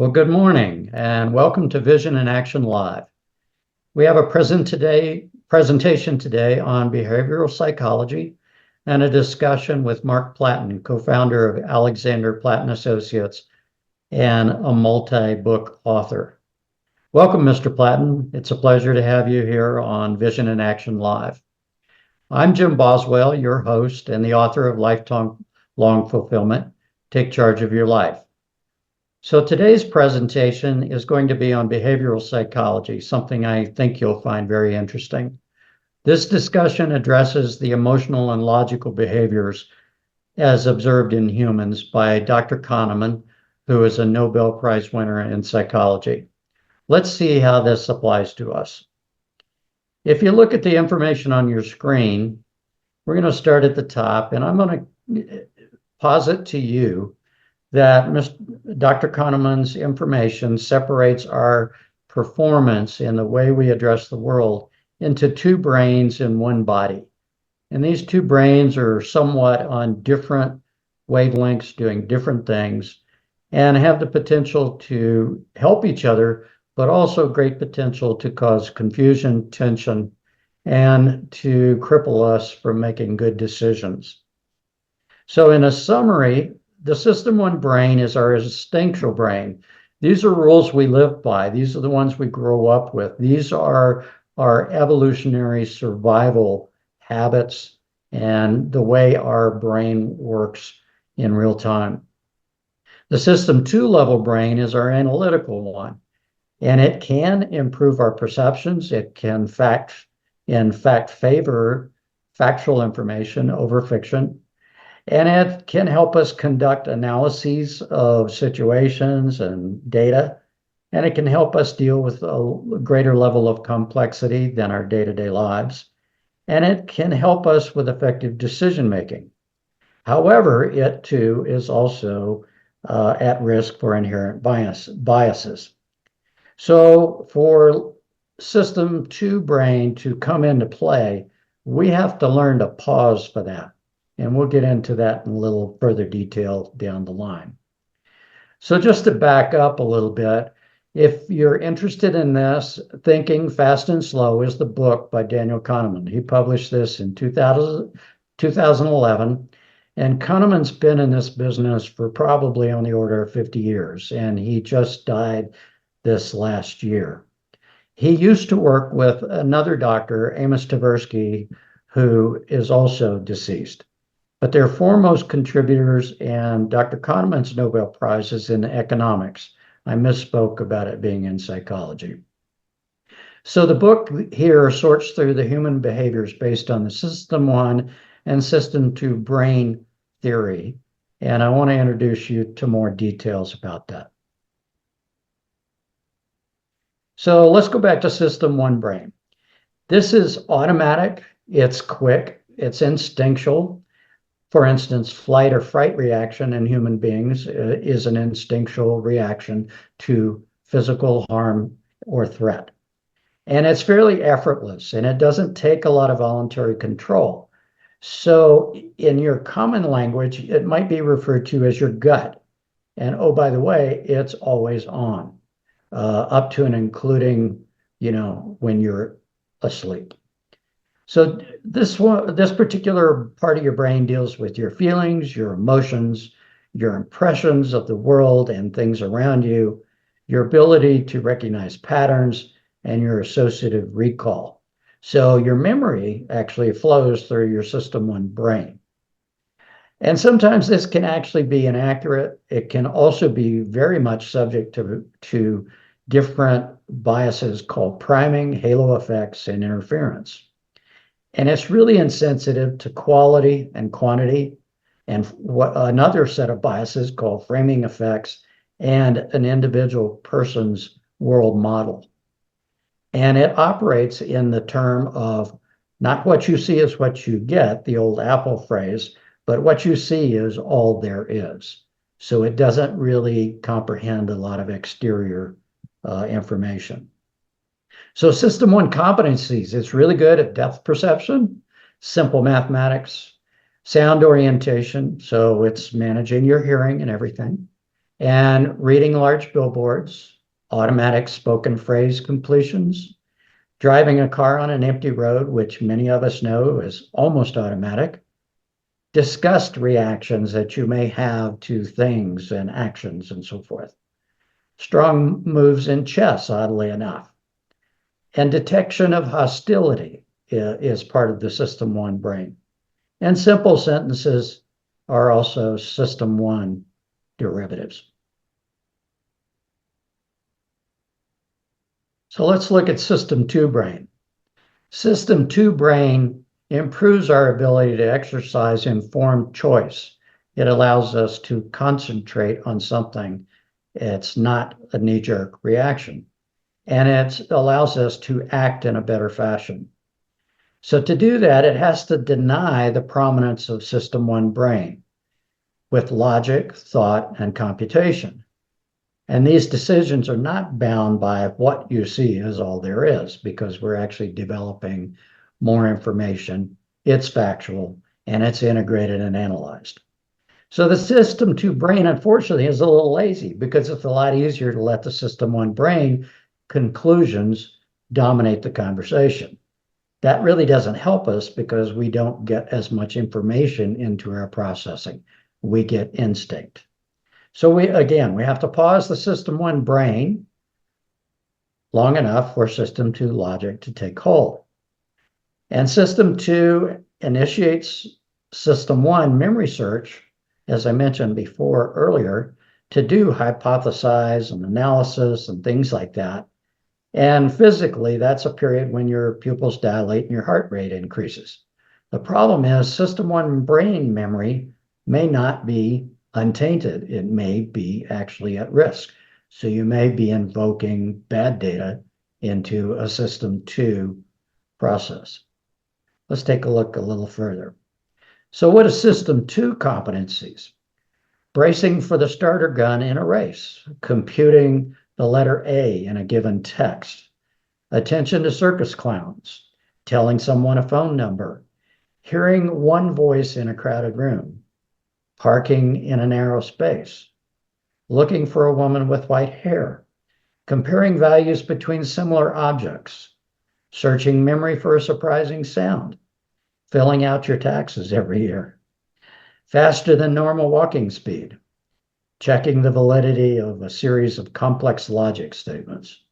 Well, good morning and welcome to Vision in Action Live. We have a presentation today on behavioral psychology and a discussion with Mark Platten, co-founder of Alexander Platten Associates and a multi-book author. Welcome, Mr. Platten. It's a pleasure to have you here on Vision in Action Live. I'm Jim Boswell, your host and the author of Lifetime Long Fulfillment, Take Charge of Your Life. So today's presentation is going to be on behavioral psychology, something I think you'll find very interesting. This discussion addresses the emotional and logical behaviors as observed in humans by Dr. Kahneman, who is a Nobel Prize winner in psychology. Let's see how this applies to us. If you look at the information on your screen, we're going to start at the top, and I'm going to posit to you that Dr. Kahneman's information separates our performance in the way we address the world into two brains in one body. And these two brains are somewhat on different wavelengths, doing different things, and have the potential to help each other, but also great potential to cause confusion, tension, and to cripple us from making good decisions. So in a summary, the system one brain is our instinctual brain. These are rules we live by. These are the ones we grow up with. These are our evolutionary survival habits and the way our brain works in real time. The system two level brain is our analytical one, and it can improve our perceptions. It can in fact favor factual information over fiction. And it can help us conduct analyses of situations and data, and it can help us deal with a greater level of complexity than our day-to-day lives. And it can help us with effective decision making. However, it too is also at risk for inherent biases. So for system two brain to come into play, we have to learn to pause for that. And we'll get into that in a little further detail down the line. So just to back up a little bit, if you're interested in this, Thinking Fast and Slow is the book by Daniel Kahneman. He published this in 2011, and Kahneman's been in this business for probably on the order of 50 years, and he just died this last year. He used to work with another doctor, Amos Tversky, who is also deceased. But they're foremost contributors, and Dr. Kahneman's Nobel Prize is in economics. I misspoke about it being in psychology. So the book here sorts through the human behaviors based on the system one and system two brain theory. And I want to introduce you to more details about that. So let's go back to system one brain. This is automatic, it's quick, it's instinctual. For instance, flight or fright reaction in human beings is an instinctual reaction to physical harm or threat. And it's fairly effortless, and it doesn't take a lot of voluntary control. So in your common language, it might be referred to as your gut. And oh, by the way, it's always on, up to and including, when you're asleep. So this particular part of your brain deals with your feelings, your emotions, your impressions of the world and things around you, your ability to recognize patterns, and your associative recall. So your memory actually flows through your system one brain. And sometimes this can actually be inaccurate. It can also be very much subject to different biases called priming, halo effects, and interference. And it's really insensitive to quality and quantity, and another set of biases called framing effects and an individual person's world model. And it operates in the term of not what you see is what you get, the old Apple phrase, but what you see is all there is. So it doesn't really comprehend a lot of exterior information. So system one competencies, it's really good at depth perception, simple mathematics, sound orientation, so it's managing your hearing and everything, And reading large billboards, automatic spoken phrase completions, driving a car on an empty road, which many of us know is almost automatic, disgust reactions that you may have to things and actions and so forth, strong moves in chess, oddly enough, and detection of hostility is part of the System 1 brain. And simple sentences are also System 1 derivatives. So let's look at System 2 brain. System 2 brain improves our ability to exercise informed choice. It allows us to concentrate on something. It's not a knee-jerk reaction. And it allows us to act in a better fashion. So to do that, it has to deny the prominence of System 1 brain with logic, thought, and computation. And these decisions are not bound by what you see is all there is, because we're actually developing more information. It's factual, and it's integrated and analyzed. So the System 2 brain, unfortunately, is a little lazy because it's a lot easier to let the System 1 brain conclusions dominate the conversation. That really doesn't help us because we don't get as much information into our processing. We get instinct. So we have to pause the System 1 brain long enough for System 2 logic to take hold. And System 2 initiates System 1 memory search, as I mentioned before earlier, to do hypothesize and analysis and things like that. And physically, that's a period when your pupils dilate and your heart rate increases. The problem is System 1 brain memory may not be untainted. It may be actually at risk. So you may be invoking bad data into a System 2 process. Let's take a look a little further. So what is System 2 competencies? Bracing for the starter gun in a race, computing the letter A in a given text, attention to circus clowns, telling someone a phone number, hearing one voice in a crowded room, parking in a narrow space, looking for a woman with white hair, comparing values between similar objects, searching memory for a surprising sound, filling out your taxes every year, faster than normal walking speed, checking the validity of a series of complex logic statements,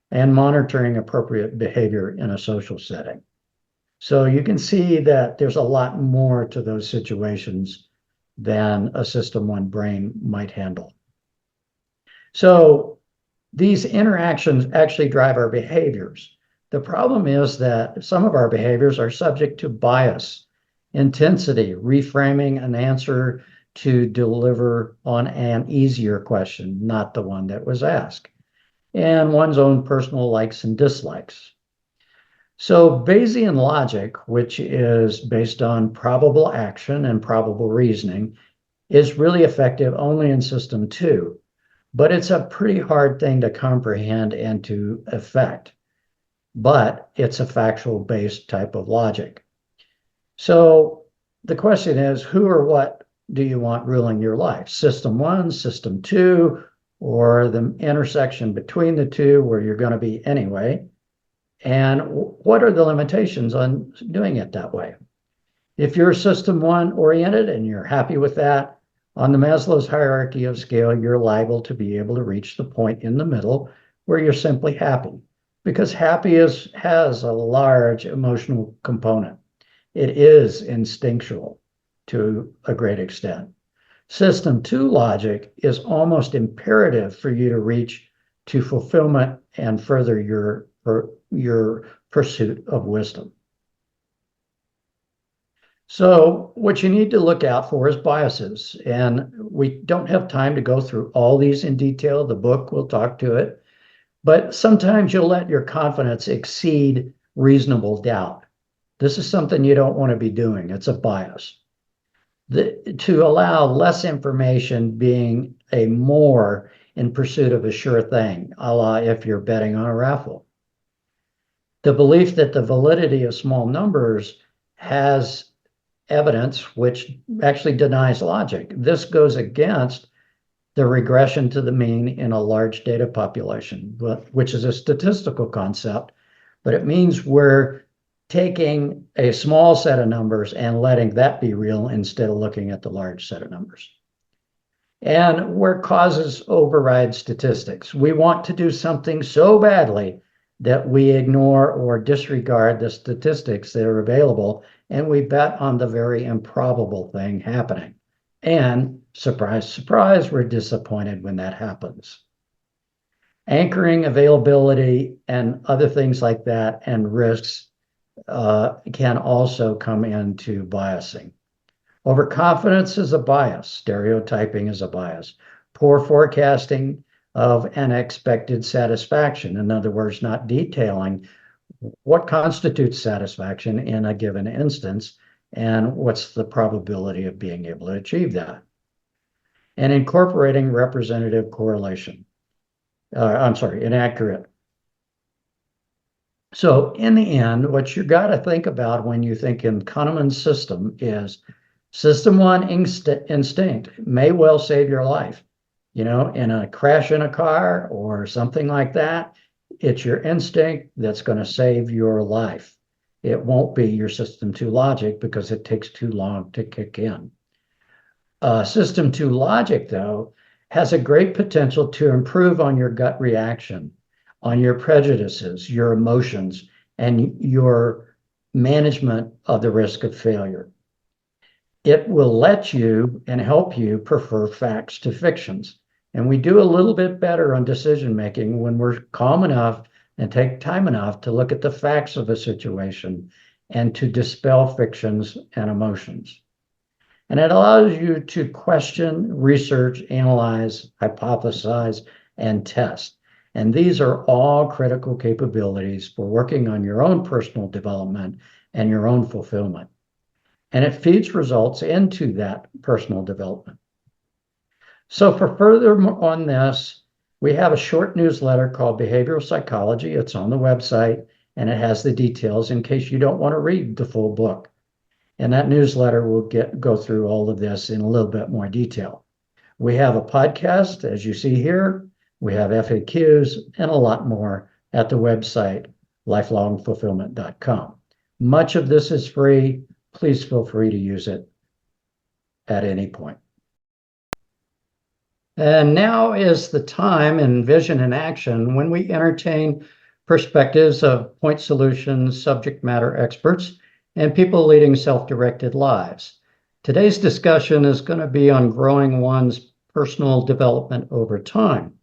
and monitoring appropriate behavior in a social setting. So you can see that there's a lot more to those situations than a System 1 brain might handle. So these interactions actually drive our behaviors. The problem is that some of our behaviors are subject to bias, intensity, reframing an answer to deliver on an easier question, not the one that was asked, and one's own personal likes and dislikes. So Bayesian logic, which is based on probable action and probable reasoning, is really effective only in System 2, but it's a pretty hard thing to comprehend and to effect. But it's a factual-based type of logic. So the question is, who or what do you want ruling your life? System 1, System 2, or the intersection between the two where you're going to be anyway? And what are the limitations on doing it that way? If you're System 1 oriented and you're happy with that, on the Maslow's hierarchy of scale, you're liable to be able to reach the point in the middle where you're simply happy, because happy has a large emotional component. It is instinctual to a great extent. System 2 logic is almost imperative for you to reach to fulfillment and further your pursuit of wisdom. So what you need to look out for is biases. And we don't have time to go through all these in detail. The book will talk to it. But sometimes you'll let your confidence exceed reasonable doubt. This is something you don't want to be doing. It's a bias. To allow less information being a more in pursuit of a sure thing, a la if you're betting on a raffle. The belief that the validity of small numbers has evidence which actually denies logic. This goes against the regression to the mean in a large data population, which is a statistical concept, but it means we're taking a small set of numbers and letting that be real instead of looking at the large set of numbers. And where causes override statistics. We want to do something so badly that we ignore or disregard the statistics that are available, and we bet on the very improbable thing happening. And surprise, surprise, we're disappointed when that happens. Anchoring availability and other things like that and risks can also come into biasing. Overconfidence is a bias. Stereotyping is a bias. Poor forecasting of unexpected satisfaction. In other words, not detailing what constitutes satisfaction in a given instance and what's the probability of being able to achieve that. And incorporating representative correlation. Inaccurate. So in the end, what you got to think about when you think in Kahneman's system is system one instinct may well save your life. In a crash in a car or something like that, it's your instinct that's going to save your life. It won't be your system two logic because it takes too long to kick in. System two logic, though, has a great potential to improve on your gut reaction, on your prejudices, your emotions, and your management of the risk of failure. It will let you and help you prefer facts to fictions. And we do a little bit better on decision making when we're calm enough and take time enough to look at the facts of a situation and to dispel fictions and emotions. And it allows you to question, research, analyze, hypothesize, and test. And these are all critical capabilities for working on your own personal development and your own fulfillment. And it feeds results into that personal development. So for further on this, we have a short newsletter called Behavioral Psychology. It's on the website, and it has the details in case you don't want to read the full book. And that newsletter will go through all of this in a little bit more detail. We have a podcast, as you see here. We have FAQs and a lot more at the website, lifelongfulfillment.com. Much of this is free. Please feel free to use it at any point. And now is the time in Vision and Action when we entertain perspectives of point solutions, subject matter experts, and people leading self-directed lives. Today's discussion is going to be on growing one's personal development over time.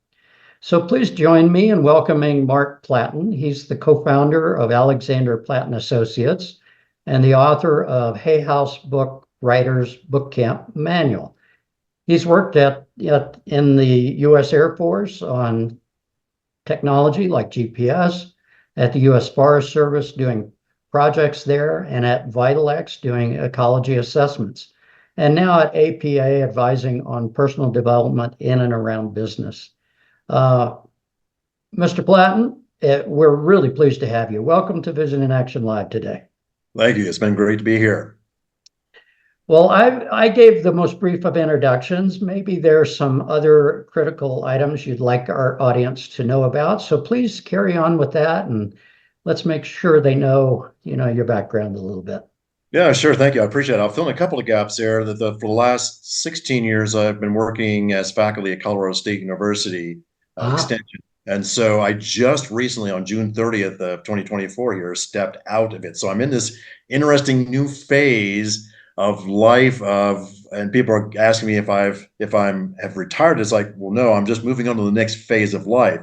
So please join me in welcoming Mark Platten. He's the co-founder of Alexander Platten Associates and the author of Hay House Book Writers Book Camp Manual. He's worked in the U.S. Air Force on technology like GPS, at the U.S. Forest Service doing projects there, and at Vitalx doing ecology assessments, and now at APA advising on personal development in and around business. Mr. Platten, we're really pleased to have you. Welcome to Vision in Action Live today. Thank you. It's been great to be here. Well, I gave the most brief of introductions. Maybe there's some other critical items you'd like our audience to know about. So please carry on with that, and let's make sure they know, your background a little bit. Yeah, sure. Thank you. I appreciate it. I'll fill in a couple of gaps there. For the last 16 years, I've been working as faculty at Colorado State University Extension. And so I just recently, on June 30th of 2024 here, stepped out of it. So I'm in this interesting new phase of life and people are asking me if have retired. It's like, well, no, I'm just moving on to the next phase of life.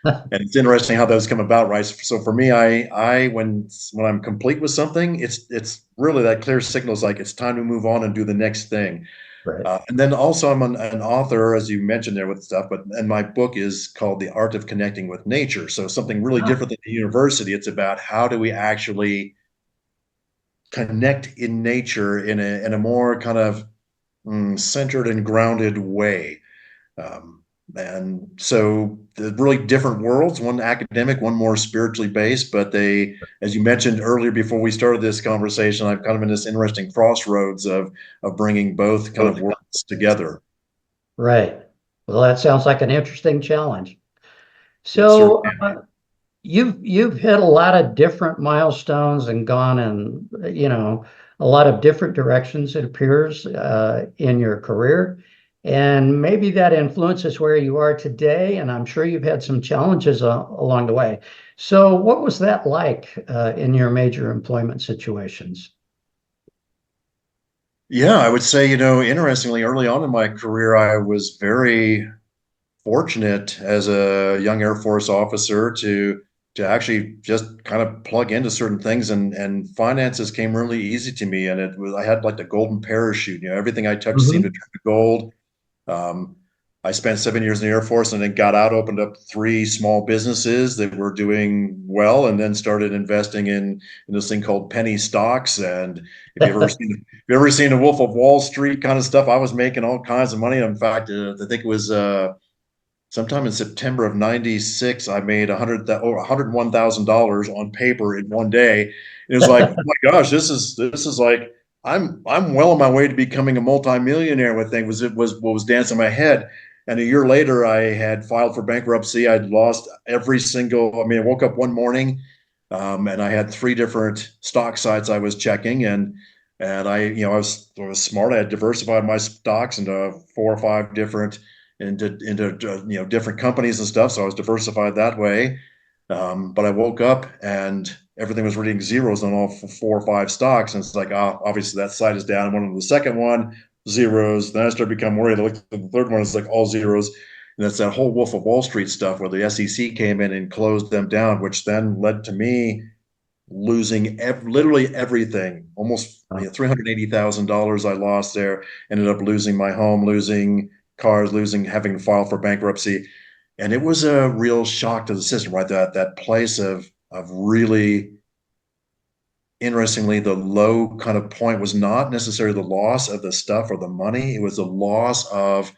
And it's interesting how those come about, right? So for me, I when I'm complete with something, it's really that clear signal is like it's time to move on and do the next thing. Right. And then also I'm an author, as you mentioned there with stuff, and my book is called The Art of Connecting with Nature. So something really different than the university. It's about how do we actually connect in nature in a more kind of centered and grounded way. And so the really different worlds, one academic, one more spiritually based, but they, as you mentioned earlier before we started this conversation, I'm kind of in this interesting crossroads of bringing both kind of worlds together. Right. Well, that sounds like an interesting challenge. It certainly So, can be. you've hit a lot of different milestones and gone in, a lot of different directions, it appears, in your career. And maybe that influences where you are today. And I'm sure you've had some challenges along the way. So, what was that like in your major employment situations? Yeah, I would say, interestingly, early on in my career, I was very fortunate as a young Air Force officer to actually just kind of plug into certain things, and finances came really easy to me. And I had like the golden parachute. Everything I touched seemed to Hmm. turn to gold. Um, I spent 7 years in the Air Force and then got out, opened up three small businesses that were doing well, and then started investing in this thing called penny stocks. And if you ever seen the Wolf of Wall Street kind of stuff, I was making all kinds of money. In fact, I think it was sometime in September of '96, I made $101,000 on paper in one day. It was like, oh my gosh, this is like I'm well on my way to becoming a multimillionaire with things. It was what was dancing in my head. And a year later, I had filed for bankruptcy. I'd lost every single. I mean, I woke up one morning, and I had three different stock sites I was checking, and I was smart. I had diversified my stocks into four or five different into different companies and stuff. So I was diversified that way. But I woke up and everything was reading zeros on all four or five stocks, and it's like, obviously that side is down. I went on the second one, zeros. Then I started becoming worried. I looked at the third one, it's like all zeros. And that's that whole Wolf of Wall Street stuff where the SEC came in and closed them down, which then led to me losing literally everything. Almost $380,000 I lost there. Ended up losing my home, losing cars, losing having to file for bankruptcy, and it was a real shock to the system. Right, that place of really interestingly, the low kind of point was not necessarily the loss of the stuff or the money. It was the loss of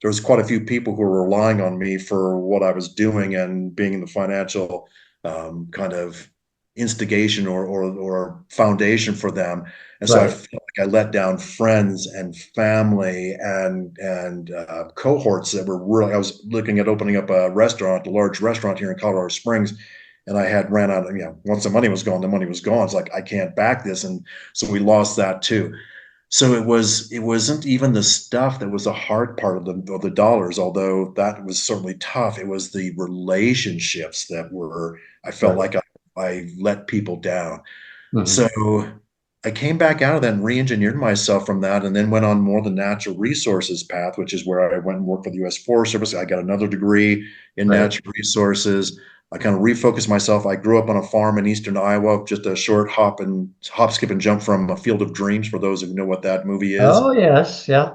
there was quite a few people who were relying on me for what I was doing and being in the financial kind of instigation or foundation for them. And so I Right. felt like I let down friends and family and cohorts that were really. I was looking at opening up a restaurant, a large restaurant here in Colorado Springs, and I had ran out of, once the money was gone, the money was gone. It's like I can't back this. And so we lost that too. So it wasn't even the stuff that was the hard part of the dollars, although that was certainly tough. It was the relationships that were, I felt Right. like I let people down. So Hmm. I came back out of that and re-engineered myself from that, and then went on more the natural resources path, which is where I went and worked for the U.S. Forest Service. I got another degree in Right. natural resources. I kind of refocused myself. I grew up on a farm in eastern Iowa, just a short hop, skip, and jump from A Field of Dreams, for those who know what that movie is. Oh, yes. Yeah.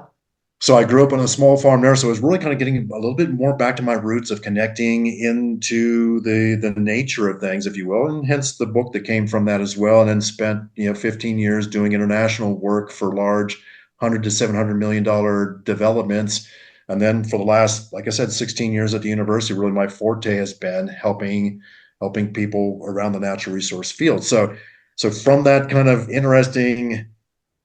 So I grew up on a small farm there. So I was really kind of getting a little bit more back to my roots of connecting into the nature of things, if you will, and hence the book that came from that as well. And then spent 15 years doing international work for large 100 to $700 million developments. And then for the last, like I said, 16 years at the university, really my forte has been helping people around the natural resource field. So from that kind of interesting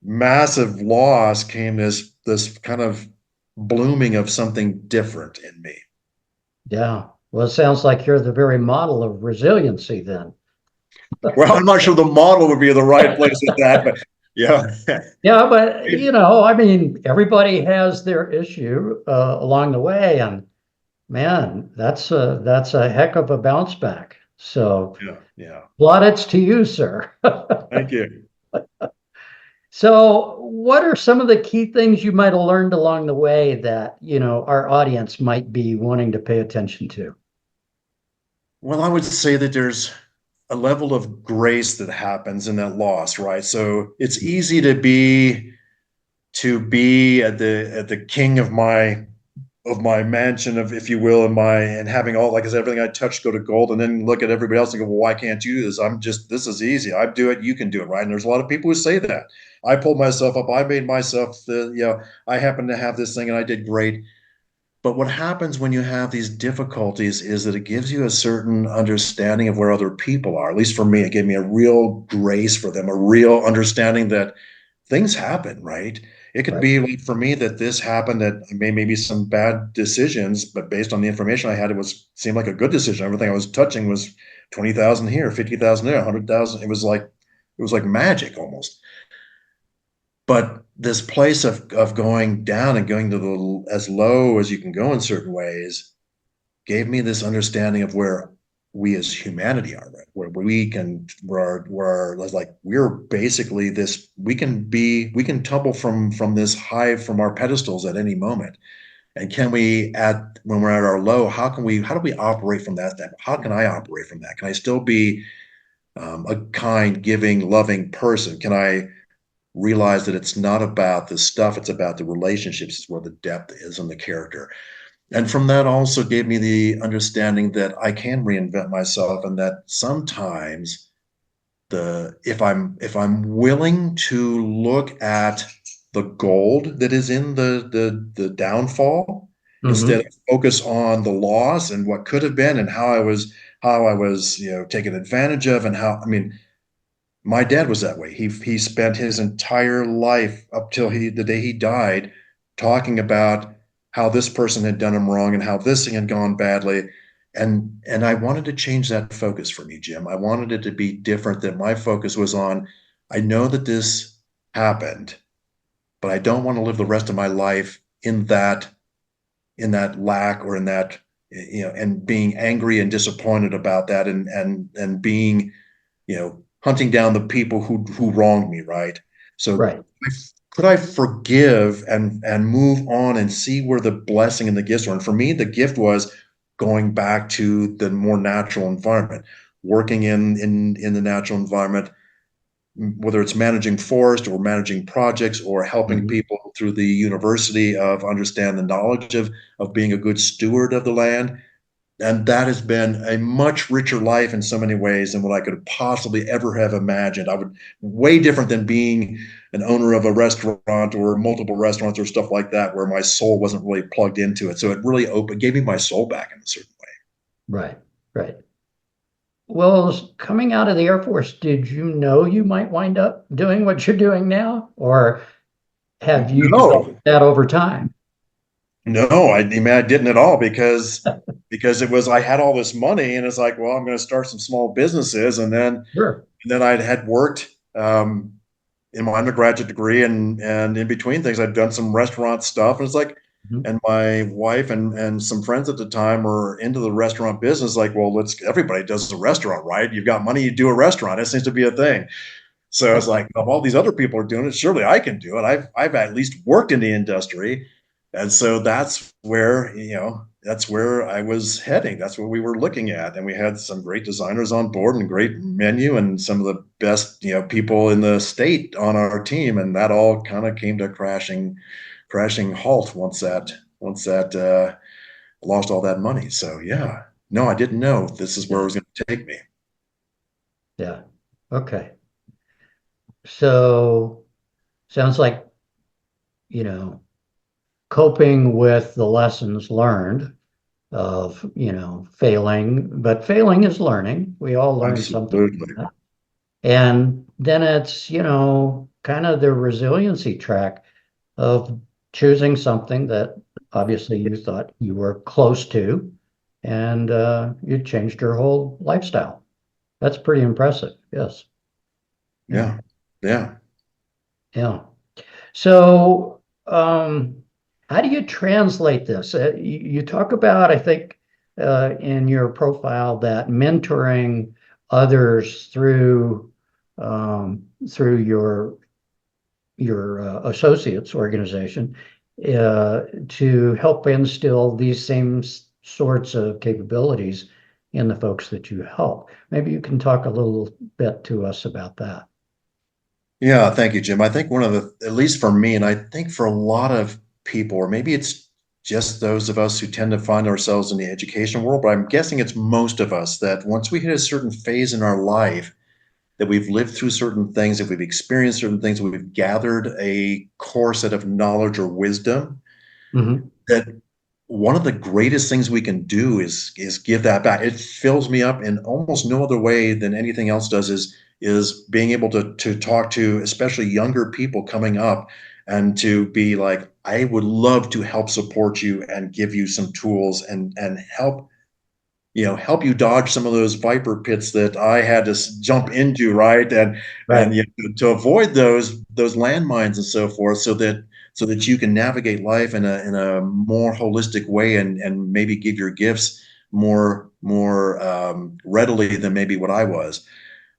massive loss came this kind of blooming of something different in me. Yeah. Well, it sounds like you're the very model of resiliency then. Well, I'm not sure the model would be the right place with that, but yeah. Yeah, but I mean, everybody has their issue along the way, and man, that's a heck of a bounce back. So Yeah, yeah. plaudits to you, sir. Thank you. So, what are some of the key things you might have learned along the way that, our audience might be wanting to pay attention to? Well, I would say that there's a level of grace that happens in that loss, right? So it's easy to be at the king of my mansion, of, if you will, and having all, like I said, everything I touch go to gold, and then look at everybody else and go, well, why can't you do this? This is easy. I do it, you can do it, right? And there's a lot of people who say that. I pulled myself up, I made myself I happen to have this thing and I did great. But what happens when you have these difficulties is that it gives you a certain understanding of where other people are. At least for me, it gave me a real grace for them, a real understanding that things happen, right? It could Right. be like for me that this happened, that I made maybe some bad decisions, but based on the information I had, seemed like a good decision. Everything I was touching was 20,000 here, 50,000 there, 100,000. It was like magic almost. But this place of going down and going to the as low as you can go in certain ways gave me this understanding of where we as humanity are, right? Where we can, where like we're basically this, we can tumble from this high, from our pedestals at any moment. And can we, when we're at our low, how do we operate from that? How can I operate from that? Can I still be a kind, giving, loving person? Can I realize that it's not about the stuff, it's about the relationships, is where the depth is and the character. And from that also gave me the understanding that I can reinvent myself, and that sometimes the if I'm willing to look at the gold that is in the downfall, instead Hmm. of focus on the loss and what could have been, and how I was taken advantage of, and how, I mean, my dad was that way. He spent his entire life up till the day he died talking about how this person had done him wrong and how this thing had gone badly. And I wanted to change that focus for me, Jim. I wanted it to be different, that my focus was on, I know that this happened, but I don't want to live the rest of my life in that lack, or in that, and being angry and disappointed about that, and being, hunting down the people who wronged me, right? So Right. could I forgive and move on and see where the blessing and the gifts were? And for me, the gift was going back to the more natural environment, working in the natural environment, whether it's managing forest or managing projects or helping Hmm. people through the university of understand the knowledge of being a good steward of the land. And that has been a much richer life in so many ways than what I could possibly ever have imagined. I would, way different than being an owner of a restaurant or multiple restaurants or stuff like that, where my soul wasn't really plugged into it. So it really gave me my soul back in a certain way. Right. Right. Well, coming out of the Air Force, did you know you might wind up doing what you're doing now, or have you No, developed that over time? no, I mean, I didn't at all, because it was, I had all this money, and it's like, well, I'm going to start some small businesses. Sure. And then I had worked in my undergraduate degree, and in between things, I'd done some restaurant stuff. And it's like, Mhm. and my wife and some friends at the time were into the restaurant business. Like, well, everybody does a restaurant, right? You've got money, you do a restaurant. It seems to be a thing. So it's like, if all these other people are doing it, surely I can do it. I've at least worked in the industry. And so that's where I was heading. That's what we were looking at. And we had some great designers on board, and great menu, and some of the best, people in the state on our team. And that all kind of came to a crashing halt once that lost all that money. So yeah, no, I didn't know this is where it Yeah. was going to take me. Yeah. Okay. So sounds like, you know, coping with the lessons learned of, failing, but failing is learning. We all learn something from Absolutely. that. And then it's, kind of the resiliency track of choosing something that obviously you thought you were close to, and you changed your whole lifestyle. That's pretty impressive. Yes. Yeah. Yeah. Yeah. Yeah. So, how do you translate this? You talk about, I think, in your profile, that mentoring others through your associates organization to help instill these same sorts of capabilities in the folks that you help. Maybe you can talk a little bit to us about that. Yeah, thank you, Jim. I think one of the, at least for me, and I think for a lot of people, or maybe it's just those of us who tend to find ourselves in the education world, but I'm guessing it's most of us, that once we hit a certain phase in our life, that we've lived through certain things, that we've experienced certain things, that we've gathered a core set of knowledge or wisdom, Hmm. that one of the greatest things we can do is give that back. It fills me up in almost no other way than anything else does, is being able to talk to especially younger people coming up, and to be like, I would love to help support you and give you some tools and help help you dodge some of those viper pits that I had to jump into, right? And Right. to avoid those landmines and so forth, so that you can navigate life in a more holistic way and maybe give your gifts more readily than maybe what I was.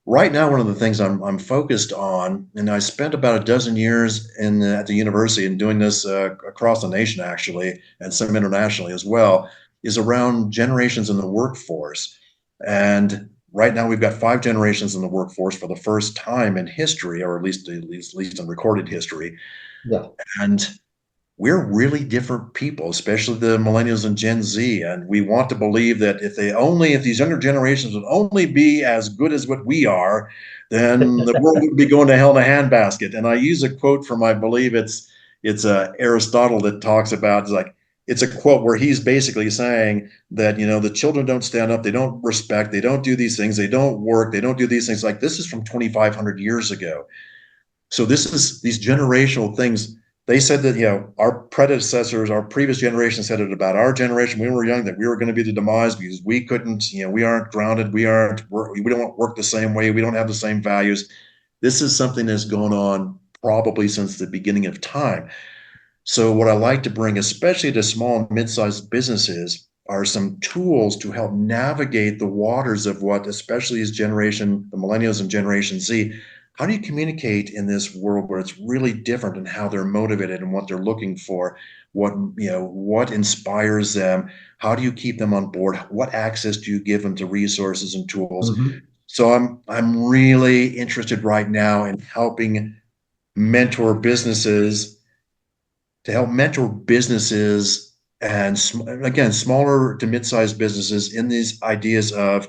Right now, one of the things I'm focused on, and I spent about a dozen years at the university and doing this across the nation actually, and some internationally as well, is around generations in the workforce. And right now, we've got 5 generations in the workforce for the first time in history, or at least in recorded history. Yeah. And we're really different people, especially the millennials and Gen Z. And we want to believe that if these younger generations would only be as good as what we are, then the world would be going to hell in a handbasket. And I use a quote from, I believe it's Aristotle that talks about, it's a quote where he's basically saying that, the children don't stand up, they don't respect, they don't do these things, they don't work, they don't do these things. Like, this is from 2,500 years ago. So this is these generational things. They said that, our predecessors, our previous generation said it about our generation when we were young, that we were going to be the demise because we couldn't, we aren't grounded, we don't work the same way, we don't have the same values. This is something that's going on probably since the beginning of time. So what I like to bring, especially to small and mid-sized businesses, are some tools to help navigate the waters of what, especially as the millennials and Generation Z, how do you communicate in this world where it's really different in how they're motivated and what they're looking for, what inspires them, how do you keep them on board, what access do you give them to resources and tools? Hmm. So I'm really interested right now in helping mentor businesses to help mentor businesses and again, smaller to mid-sized businesses in these ideas of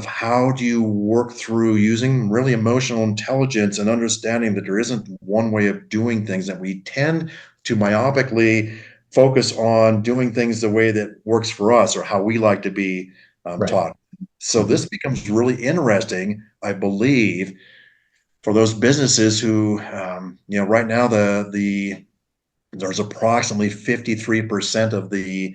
how do you work through using really emotional intelligence and understanding that there isn't one way of doing things, that we tend to myopically focus on doing things the way that works for us or how we like to be Right. taught. So Hmm. this becomes really interesting, I believe, for those businesses who, right now there's approximately 53% of the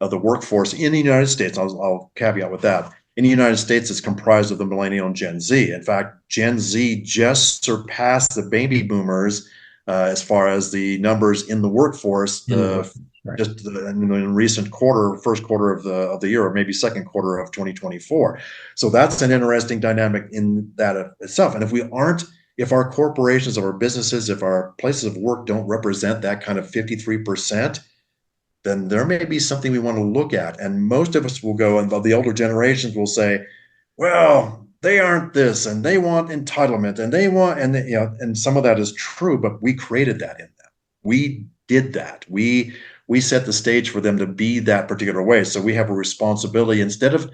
workforce in the United States. I'll caveat with that. In the United States, it's comprised of the millennial and Gen Z. In fact, Gen Z just surpassed the baby boomers as far as the numbers in the workforce. In the work. Right. In the recent first quarter of the year, or maybe second quarter of 2024. So that's an interesting dynamic in that of itself. And if our corporations, if our businesses, if our places of work don't represent that kind of 53%, then there may be something we want to look at. And most of us will go, and the older generations will say, well, they aren't this, and they want entitlement, and they want, and some of that is true, but we created that in them. We did that. We set the stage for them to be that particular way. So we have a responsibility instead of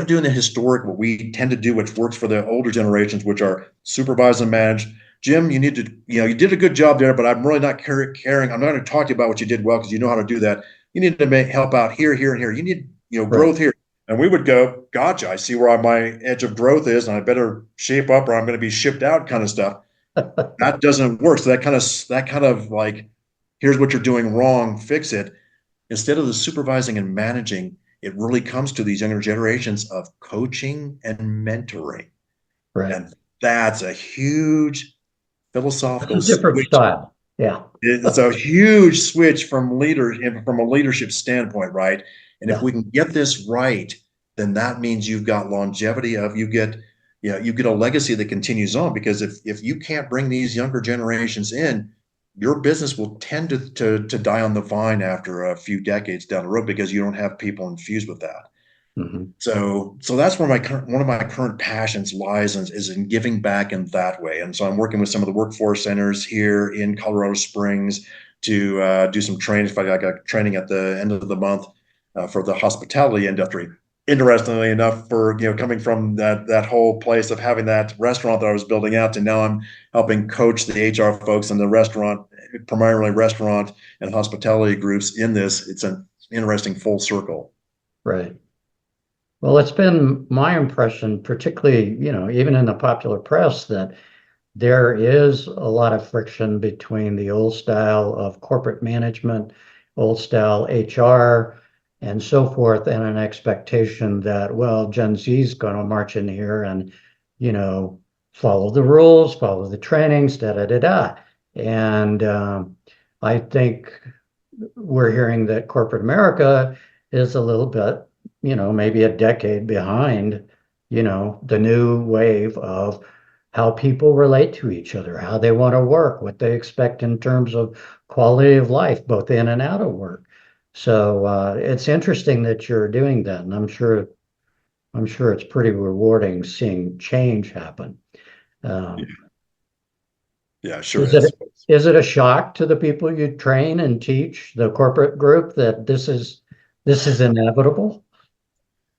doing the historic, what we tend to do, which works for the older generations, which are supervise and manage. Jim, you did a good job there, but I'm really not caring. I'm not going to talk to you about what you did well because you know how to do that. You need to help out here, here, and here. You need, Right. growth here. And we would go, gotcha, I see where my edge of growth is, and I better shape up or I'm going to be shipped out kind of stuff. That doesn't work. So that kind of like, here's what you're doing wrong, fix it. Instead of the supervising and managing, it really comes to these younger generations of coaching and mentoring. Right. And that's a huge That's a philosophical different switch. style. Yeah. It's a huge switch from a leadership standpoint, right? And if Yeah. we can get this right, then that means you've got longevity you get a legacy that continues on, because if you can't bring these younger generations in, your business will tend to die on the vine after a few decades down the road because you don't have people infused with that. Hmm. So that's where one of my current passions lies, is in giving back in that way. And so I'm working with some of the workforce centers here in Colorado Springs to do some training. I got training at the end of the month for the hospitality industry. Interestingly enough, for coming from that whole place of having that restaurant that I was building out to now, I'm helping coach the HR folks in the restaurant, primarily restaurant and hospitality groups in this. It's an interesting full circle. Right. Well, it's been my impression, particularly, even in the popular press, that there is a lot of friction between the old style of corporate management, old style HR, and so forth, and an expectation that, well, Gen Z is going to march in here and, you know, follow the rules, follow the trainings, da da da da. And I think we're hearing that corporate America is a little bit, maybe a decade behind, the new wave of how people relate to each other, how they want to work, what they expect in terms of quality of life, both in and out of work. So it's interesting that you're doing that, and I'm sure it's pretty rewarding seeing change happen. Yeah, Um, yeah, sure is it is. is it a shock to the people you train and teach, the corporate group, that this is inevitable?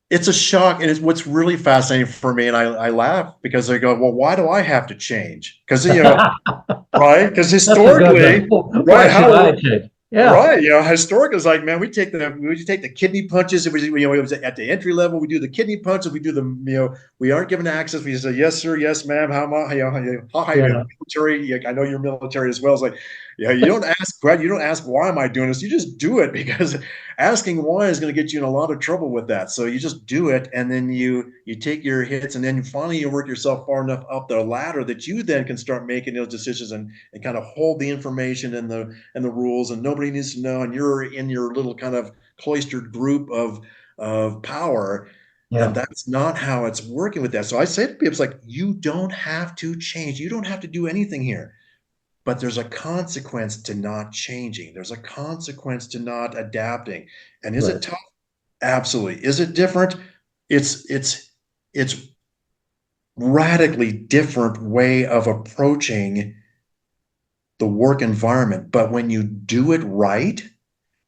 It's a shock, and it's what's really fascinating for me. And I laugh because I go, well, why do I have to change? Because right? Because That's a good one. historically, Why right? should I How change? Yeah, Right, historic is like, man, we take the kidney punches. It was at the entry level. We do the kidney punches. We do we aren't given access. We just say yes, sir, yes, ma'am. How much? How you yeah, doing? Military. Yeah, I know you're military as well. It's like, yeah, you don't ask, Brad. You don't ask why am I doing this. You just do it because asking why is going to get you in a lot of trouble with that. So you just do it, and then you take your hits, and then finally you work yourself far enough up the ladder that you then can start making those decisions and kind of hold the information and the rules, and nobody needs to know, and you're in your little kind of cloistered group of power. And yeah, that's not how it's working with that. So I say to people, it's like, you don't have to change. You don't have to do anything here. But there's a consequence to not changing. There's a consequence to not adapting. And is right, it tough? Absolutely. Is it different? It's radically different way of approaching the work environment. But when you do it right,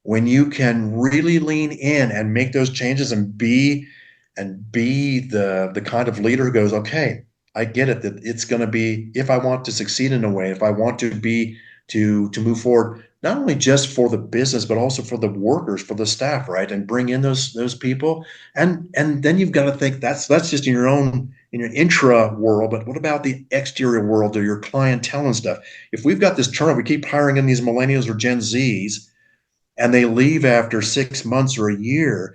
when you can really lean in and make those changes and be the kind of leader who goes, okay, I get it that it's going to be, if I want to succeed in a way, if I want to be to move forward, not only just for the business but also for the workers, for the staff, right, and bring in those people, and then you've got to think that's just in your intra world, but what about the exterior world or your clientele and stuff? If we've got this turnover, we keep hiring in these millennials or Gen Zs, and they leave after 6 months or a year,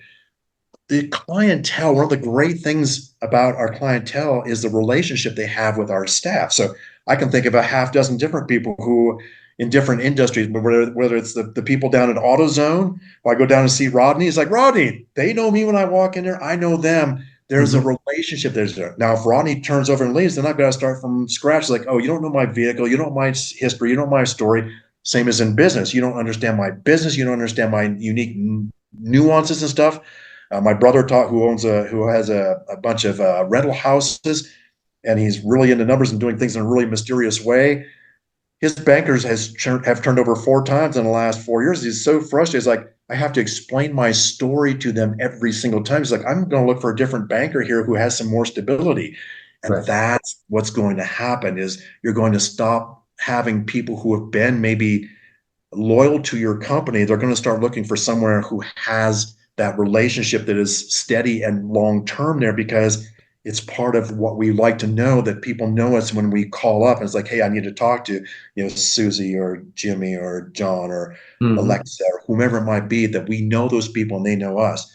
the clientele, one of the great things about our clientele is the relationship they have with our staff. So I can think of a half dozen different people who in different industries, whether it's the people down at AutoZone, or I go down and see Rodney, it's like, Rodney, they know me when I walk in there. I know them. There's a hmm, relationship there. Now, if Rodney turns over and leaves, then I've got to start from scratch. It's like, oh, you don't know my vehicle. You don't know my history. You don't know my story. Same as in business. You don't understand my business. You don't understand my unique nuances and stuff. My brother taught who has a bunch of rental houses, and he's really into numbers and doing things in a really mysterious way. His bankers have turned over 4 times in the last 4 years. He's so frustrated. He's like, I have to explain my story to them every single time. He's like, I'm going to look for a different banker here who has some more stability. And right, that's what's going to happen is you're going to stop having people who have been maybe loyal to your company. They're going to start looking for somewhere who has that relationship that is steady and long term there, because it's part of what we like to know, that people know us when we call up and it's like, hey, I need to talk to Susie or Jimmy or John or hmm, Alexa or whomever it might be, that we know those people and they know us.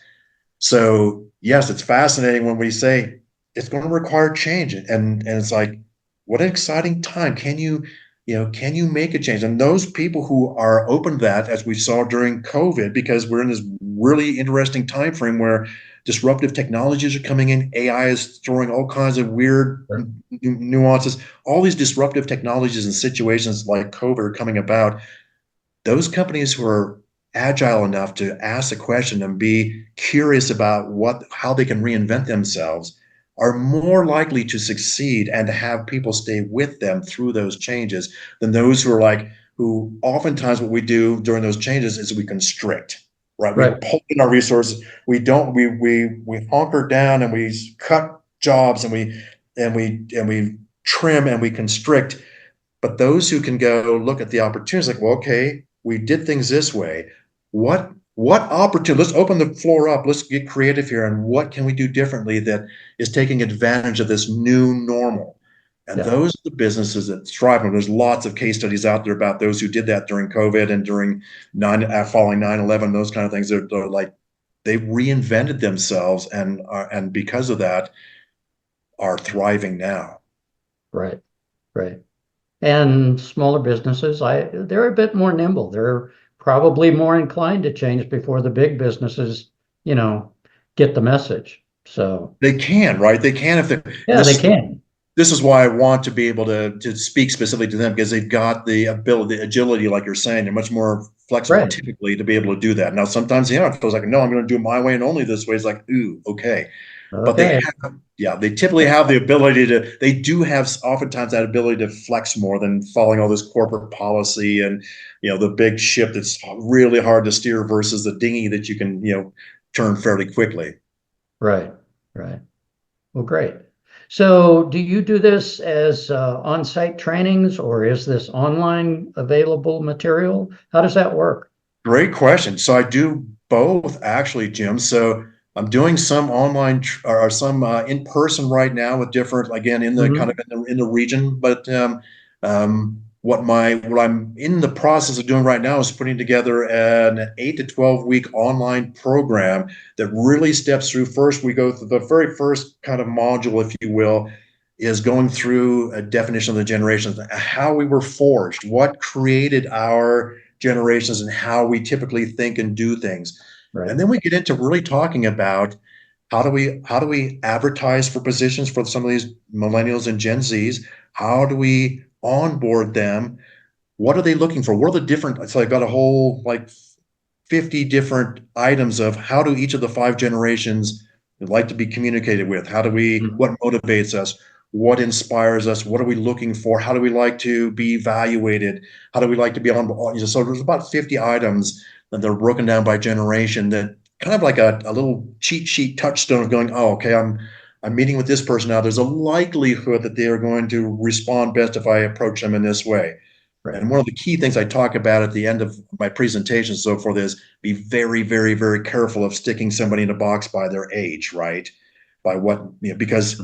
So yes, it's fascinating when we say it's going to require change, and it's like, what an exciting time. Can you make a change? And those people who are open to that, as we saw during COVID, because we're in this really interesting time frame where disruptive technologies are coming in, AI is throwing all kinds of weird sure, nuances, all these disruptive technologies and situations like COVID are coming about. Those companies who are agile enough to ask a question and be curious about how they can reinvent themselves are more likely to succeed and to have people stay with them through those changes than those who oftentimes what we do during those changes is we constrict, right? We right, pull in our resources. We don't, we hunker down and we cut jobs and we trim and we constrict. But those who can go look at the opportunities, like, well, okay, we did things this way. What opportunity? Let's open the floor up. Let's get creative here. And what can we do differently that is taking advantage of this new normal? And Yeah. those are the businesses that thrive. And there's lots of case studies out there about those who did that during COVID and during following 9/11, those kind of things. They're like they reinvented themselves and because of that are thriving now. Right. Right. And smaller businesses, they're a bit more nimble. They're probably more inclined to change before the big businesses, you know, get the message. So They can, right? They can if they and yeah, they can. this is why I want to be able to speak specifically to them because they've got the ability, the agility, like you're saying, they're much more flexible Right. typically to be able to do that. Now, sometimes, yeah, it feels like, no, I'm going to do it my way and only this way. It's like, ooh, okay. But they Okay. have, yeah, they typically have the ability they do have oftentimes that ability to flex more than following all this corporate policy and, the big ship that's really hard to steer versus the dinghy that you can, turn fairly quickly. Right. Right. Well, great. So do you do this as on-site trainings or is this online available material? How does that work? Great question. So I do both actually, Jim. So I'm doing some online or some in person right now with different, again, in the kind Hmm. of in the region. But what I'm in the process of doing right now is putting together an 8 to 12 week online program that really steps through. First, we go through the very first kind of module, if you will, is going through a definition of the generations, how we were forged, what created our generations and how we typically think and do things. Right. And then we get into really talking about how do we advertise for positions for some of these millennials and Gen Zs? How do we onboard them? What are they looking for? What are the different? So I've got a whole like 50 different items of how do each of the five generations like to be communicated with? Mhm. What motivates us? What inspires us? What are we looking for? How do we like to be evaluated? How do we like to be on? So there's about 50 items that they're broken down by generation that kind of like a little cheat sheet touchstone of going, oh, okay, I'm meeting with this person now. There's a likelihood that they are going to respond best if I approach them in this way. Right. And one of the key things I talk about at the end of my presentation, so forth, is be very, very, very careful of sticking somebody in a box by their age, right? By what, because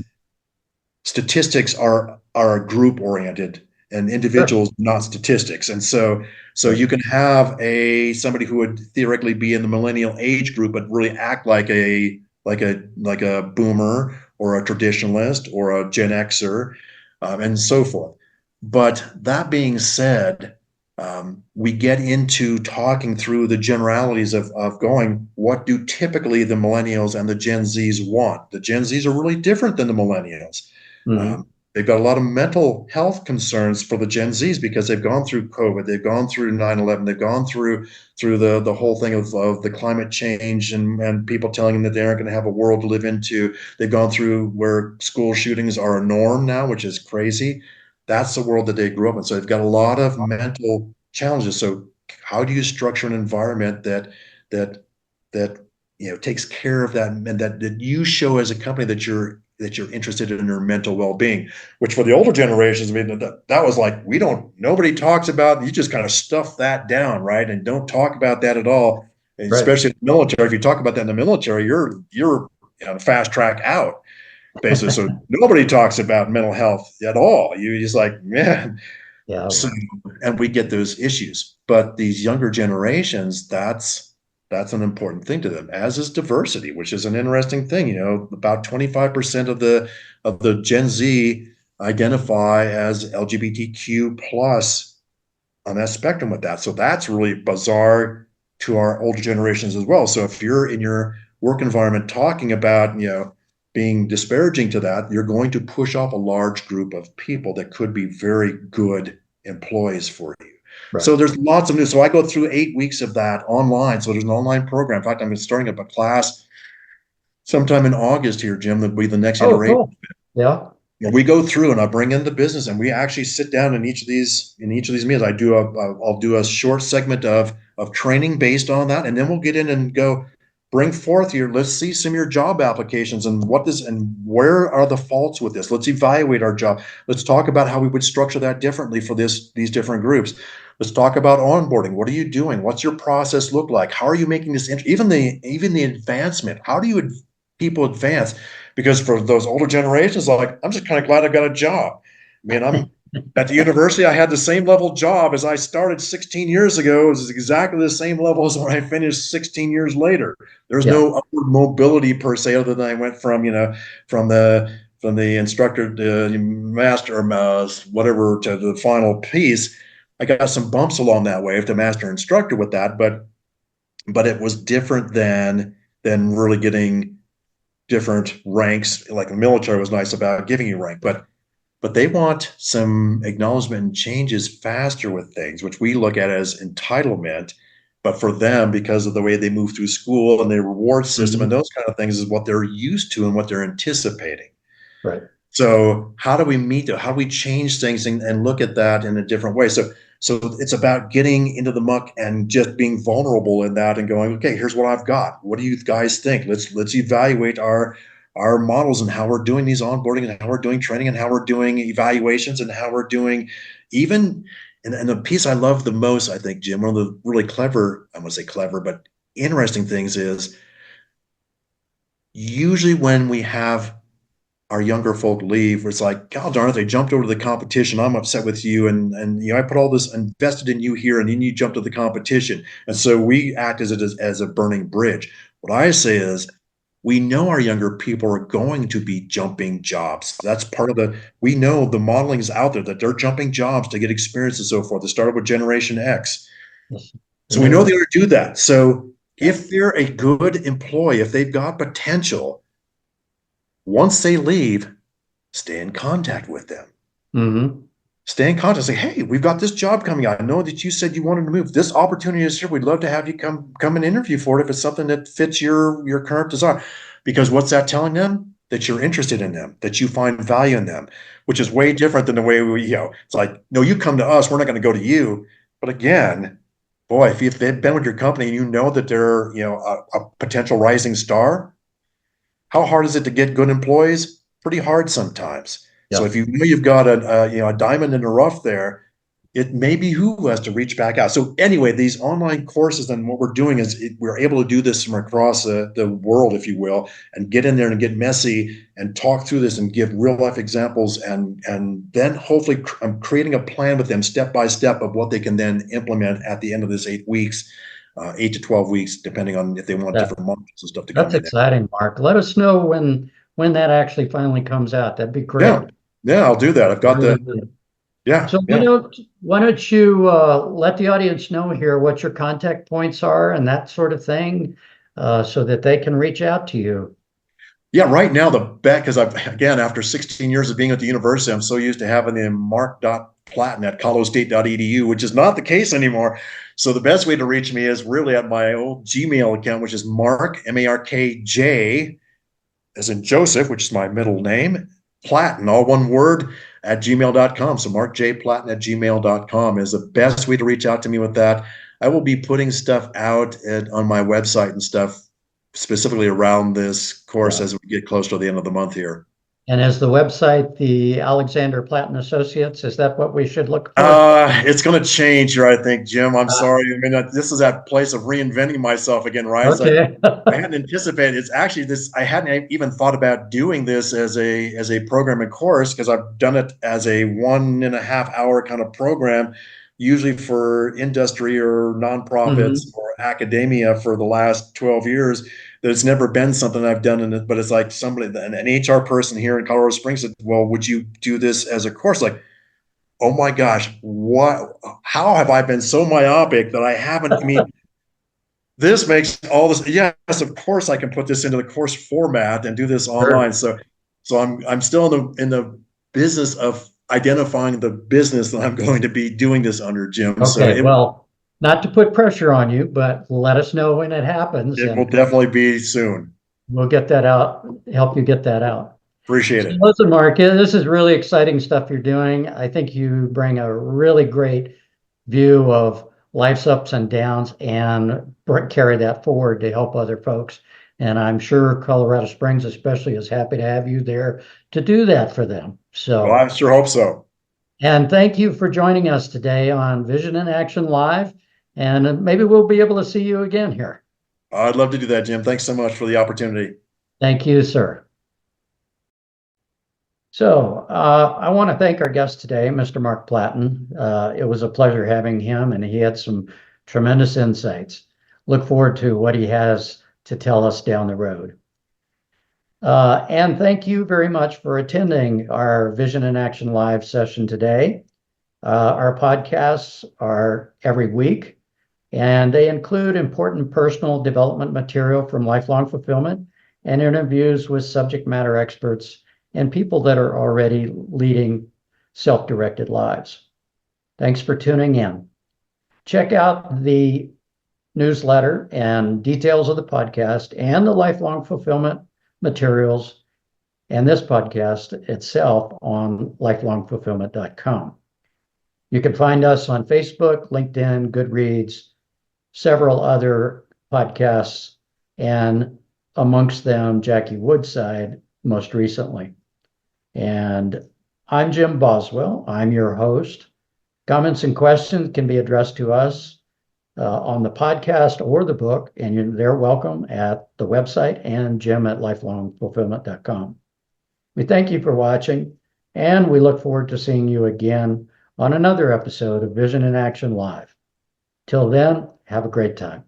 statistics are group oriented and Sure. individuals not statistics. And so Right. you can have somebody who would theoretically be in the millennial age group but really act like a boomer or a traditionalist or a Gen Xer, and so forth. But that being said, we get into talking through the generalities of going, what do typically the millennials and the Gen Zs want? The Gen Zs are really different than the millennials. Hmm. Um, they've got a lot of mental health concerns for the Gen Zs because they've gone through COVID, they've gone through 9/11, they've gone through the whole thing of the climate change and people telling them that they aren't going to have a world to live into. They've gone through where school shootings are a norm now, which is crazy. That's the world that they grew up in. So they've got a lot of mental challenges. So how do you structure an environment that that takes care of that and that you show as a company that you're interested in their mental well-being, which for the older generations, I mean, that was like, nobody talks about, you just kind of stuff that down, right? And don't talk about that at all, Right. especially in the military. If you talk about that in the military, you're on a fast track out, basically. So nobody talks about mental health at all. You just like, man. Yeah. So, Right. and we get those issues, but these younger generations, that's an important thing to them, as is diversity, which is an interesting thing. About 25% of the Gen Z identify as LGBTQ plus on that spectrum with that. So that's really bizarre to our older generations as well. So if you're in your work environment talking about, being disparaging to that, you're going to push off a large group of people that could be very good employees for you. Right. So there's lots of news. So I go through 8 weeks of that online. So there's an online program. In fact, I'm starting up a class sometime in August here, Jim. That'll be the next Oh, iteration. cool. Yeah. We go through and I bring in the business and we actually sit down in each of these meetings. I'll do a short segment of training based on that, and then we'll get in and go bring forth let's see some of your job applications and where are the faults with this. Let's evaluate our job. Let's talk about how we would structure that differently for these different groups. Let's talk about onboarding. What are you doing? What's your process look like? How are you making this even the advancement? How do people advance? Because for those older generations, like, I'm just kind of glad I got a job. mean, I'm at the university. I had the same level job as I started 16 years ago. It was exactly the same level as when I finished 16 years later. There's Yeah. no upward mobility per se, other than I went from, from the instructor to master, whatever, to the final piece. I got some bumps along that way to master instructor with that, but it was different than really getting different ranks. Like the military was nice about giving you rank, but they want some acknowledgement and changes faster with things, which we look at as entitlement. But for them, because of the way they move through school and their reward system and Mhm. those kind of things, is what they're used to and what they're anticipating. Right. So how do we meet that? How do we change things and look at that in a different way? So it's about getting into the muck and just being vulnerable in that and going, okay, here's what I've got. What do you guys think? Let's evaluate our models and how we're doing these onboarding and how we're doing training and how we're doing evaluations and how we're doing even and the piece I love the most, I think, Jim, one of the really clever, I want to say clever, but interesting things is usually when we have our younger folk leave, where it's like, God darn it, they jumped over to the competition. I'm upset with you. And I put all this invested in you here, and then you jump to the competition. And so we act as a burning bridge. What I say is we know our younger people are going to be jumping jobs. That's part of we know the modeling is out there that they're jumping jobs to get experience and so forth. They started with Generation X. Yes. So we know they're Literally. going to do that. So Yeah. if they're a good employee, if they've got potential, once they leave, stay in contact with them. Hmm. Stay in contact. Say, hey, we've got this job coming out. I know that you said you wanted to move. This opportunity is here. We'd love to have you come and interview for it if it's something that fits your current desire. Because what's that telling them? That you're interested in them, that you find value in them, which is way different than the way it's like, no, you come to us, we're not going to go to you. But again, boy, if they've been with your company and you know that they're, a potential rising star, how hard is it to get good employees? Pretty hard sometimes. So Yeah. if you know you've got a diamond in the rough there, it may behoove us to reach back out. So anyway, these online courses and what we're doing is we're able to do this from across the world, if you will, and get in there and get messy and talk through this and give real life examples and then hopefully I'm creating a plan with them step by step of what they can then implement at the end of this 8 weeks, 8 to 12 weeks, depending on if they want Yeah. different modules and stuff to come That's in there. exciting, Mark. Let us know when that actually finally comes out. That'd be Yeah, great. yeah, I'll do that. I've got Really the good. yeah, So yeah. why don't you let the audience know here what your contact points are and that sort of thing, so that they can reach out to you. Yeah, right now the bet because I've again after 16 years of being at the university, I'm so used to having the mark.platten at colorado-state.edu, which is not the case anymore. So the best way to reach me is really at my old Gmail account, which is Mark MARKJ, as in Joseph, which is my middle name, Platten, all one word, at gmail.com. So markjplatten at gmail.com is the best way to reach out to me with that. I will be putting stuff out on my website and stuff specifically around this course Yeah. as we get close to the end of the month here. And as the website, the Alexander Platten Associates, is that what we should look for? It's going to change here, I think, Jim. I'm Uh, sorry. I mean, this is that place of reinventing myself again, right? So okay. I hadn't anticipated. It's actually this. I hadn't even thought about doing this as a program and course because I've done it as a 1.5 hour kind of program, usually for industry or nonprofits Hmm. or academia for the last 12 years. There's never been something I've done in it, but it's like somebody, an HR person here in Colorado Springs said, "Well, would you do this as a course?" Like, oh my gosh, what? How have I been so myopic that I haven't? I mean, this makes all this. Yes, of course I can put this into the course format and do this Sure. online. So I'm still in the business of identifying the business that I'm going to be doing this under, Jim. So Okay. Well, not to put pressure on you, but let us know when it happens it will and definitely be soon. we'll get that out, help you get that out. Appreciate So it. listen, Mark, yeah, this is really exciting stuff you're doing. I think you bring a really great view of life's ups and downs and carry that forward to help other folks. And I'm sure Colorado Springs especially is happy to have you there to do that for them. Well, So, I sure hope so. and thank you for joining us today on Vision in Action Live. And maybe we'll be able to see you again here. I'd love to do that, Jim. Thanks so much for the opportunity. Thank you, sir. So I want to thank our guest today, Mr. Mark Platten. It was a pleasure having him, and he had some tremendous insights. Look forward to what he has to tell us down the road. And thank you very much for attending our Vision in Action Live session today. Our podcasts are every week, and they include important personal development material from lifelong fulfillment and interviews with subject matter experts and people that are already leading self-directed lives. Thanks for tuning in. Check out the newsletter and details of the podcast and the lifelong fulfillment materials and this podcast itself on lifelongfulfillment.com. You can find us on Facebook, LinkedIn, Goodreads, several other podcasts, and amongst them, Jackie Woodside most recently. And I'm Jim Boswell. I'm your host. Comments and questions can be addressed to us on the podcast or the book, and they're welcome at the website and Jim at lifelongfulfillment.com. We thank you for watching, and we look forward to seeing you again on another episode of Vision in Action Live. Till then, have a great time.